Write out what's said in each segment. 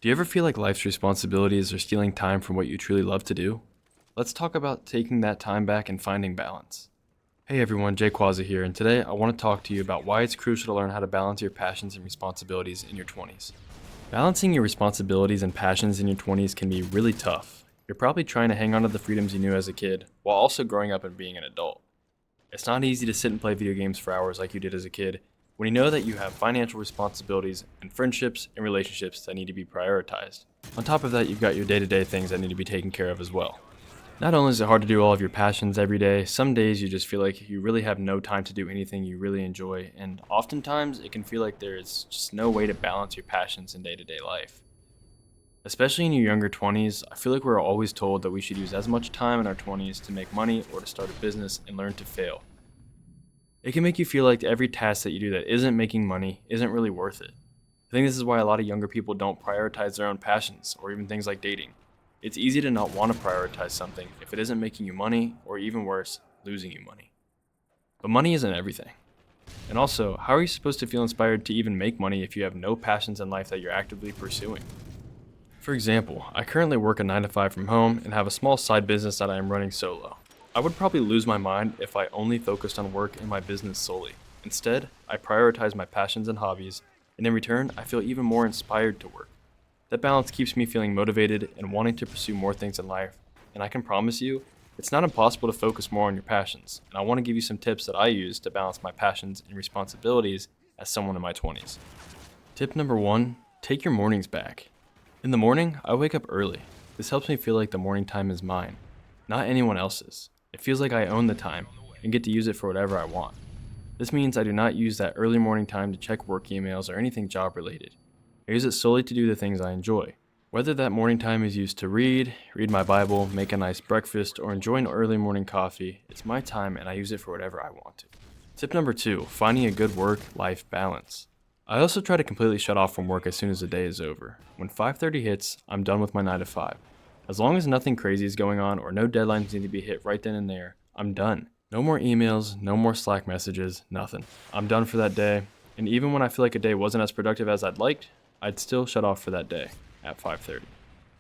Do you ever feel like life's responsibilities are stealing time from what you truly love to do? Let's talk about taking that time back and finding balance. Hey everyone, Jay Quazza here, and today I want to talk to you about why it's crucial to learn how to balance your passions and responsibilities in your 20s. Balancing your responsibilities and passions in your 20s can be really tough. You're probably trying to hang on to the freedoms you knew as a kid, while also growing up and being an adult. It's not easy to sit and play video games for hours like you did as a kid, when you know that you have financial responsibilities and friendships and relationships that need to be prioritized. On top of that, you've got your day-to-day things that need to be taken care of as well. Not only is it hard to do all of your passions every day, some days you just feel like you really have no time to do anything you really enjoy, and oftentimes it can feel like there's just no way to balance your passions in day-to-day life. Especially in your younger 20s, I feel like we're always told that we should use as much time in our 20s to make money or to start a business and learn to fail. It can make you feel like every task that you do that isn't making money isn't really worth it. I think this is why a lot of younger people don't prioritize their own passions or even things like dating. It's easy to not want to prioritize something if it isn't making you money or even worse, losing you money. But money isn't everything. And also, how are you supposed to feel inspired to even make money if you have no passions in life that you're actively pursuing? For example, I currently work a 9 to 5 from home and have a small side business that I am running solo. I would probably lose my mind if I only focused on work and my business solely. Instead, I prioritize my passions and hobbies, and in return, I feel even more inspired to work. That balance keeps me feeling motivated and wanting to pursue more things in life, and I can promise you, it's not impossible to focus more on your passions, and I want to give you some tips that I use to balance my passions and responsibilities as someone in my 20s. Tip number 1, take your mornings back. In the morning, I wake up early. This helps me feel like the morning time is mine, not anyone else's. It feels like I own the time and get to use it for whatever I want. This means I do not use that early morning time to check work emails or anything job related. I use it solely to do the things I enjoy. Whether that morning time is used to read my Bible, make a nice breakfast, or enjoy an early morning coffee, it's my time and I use it for whatever I want to. Tip number 2, finding a good work-life balance. I also try to completely shut off from work as soon as the day is over. When 5:30 hits, I'm done with my 9 to 5. As long as nothing crazy is going on or no deadlines need to be hit right then and there, I'm done. No more emails, no more Slack messages, nothing. I'm done for that day, and even when I feel like a day wasn't as productive as I'd liked, I'd still shut off for that day at 5:30.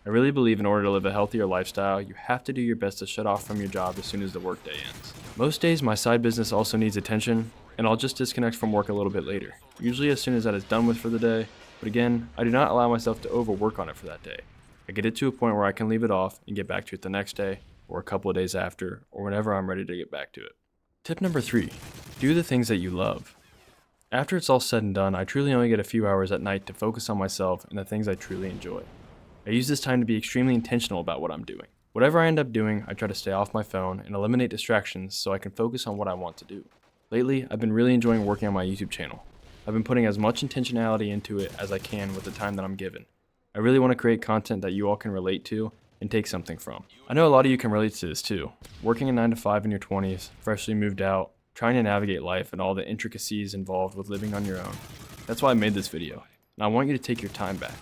I really believe in order to live a healthier lifestyle, you have to do your best to shut off from your job as soon as the workday ends. Most days my side business also needs attention, and I'll just disconnect from work a little bit later, usually as soon as that is done with for the day, but again, I do not allow myself to overwork on it for that day. I get it to a point where I can leave it off and get back to it the next day, or a couple of days after, or whenever I'm ready to get back to it. Tip number 3, do the things that you love. After it's all said and done, I truly only get a few hours at night to focus on myself and the things I truly enjoy. I use this time to be extremely intentional about what I'm doing. Whatever I end up doing, I try to stay off my phone and eliminate distractions so I can focus on what I want to do. Lately, I've been really enjoying working on my YouTube channel. I've been putting as much intentionality into it as I can with the time that I'm given. I really want to create content that you all can relate to and take something from. I know a lot of you can relate to this too. Working a 9 to 5 in your 20s, freshly moved out, trying to navigate life and all the intricacies involved with living on your own. That's why I made this video, and I want you to take your time back.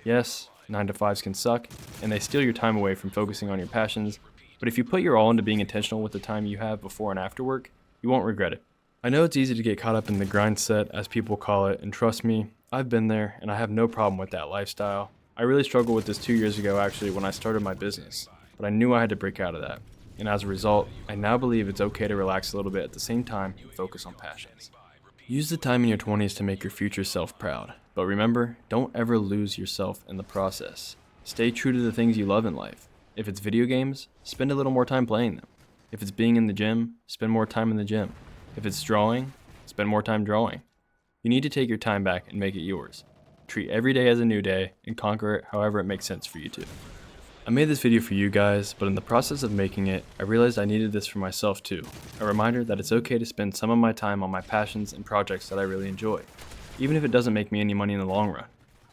Yes, 9 to 5s can suck, and they steal your time away from focusing on your passions, but if you put your all into being intentional with the time you have before and after work, you won't regret it. I know it's easy to get caught up in the grind set, as people call it, and trust me, I've been there, and I have no problem with that lifestyle. I really struggled with this 2 years ago actually when I started my business, but I knew I had to break out of that. And as a result, I now believe it's okay to relax a little bit at the same time and focus on passions. Use the time in your 20s to make your future self proud, but remember, don't ever lose yourself in the process. Stay true to the things you love in life. If it's video games, spend a little more time playing them. If it's being in the gym, spend more time in the gym. If it's drawing, spend more time drawing. You need to take your time back and make it yours. Treat every day as a new day and conquer it however it makes sense for you to. I made this video for you guys, but in the process of making it, I realized I needed this for myself too. A reminder that it's okay to spend some of my time on my passions and projects that I really enjoy, even if it doesn't make me any money in the long run.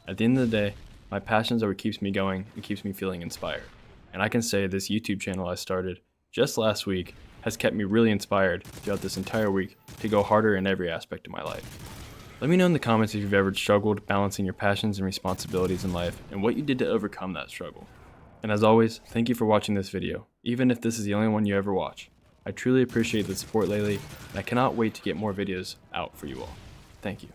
At the end of the day, my passions are what keeps me going and keeps me feeling inspired. And I can say this YouTube channel I started just last week has kept me really inspired throughout this entire week to go harder in every aspect of my life. Let me know in the comments if you've ever struggled balancing your passions and responsibilities in life and what you did to overcome that struggle. And as always, thank you for watching this video, even if this is the only one you ever watch. I truly appreciate the support lately, and I cannot wait to get more videos out for you all. Thank you.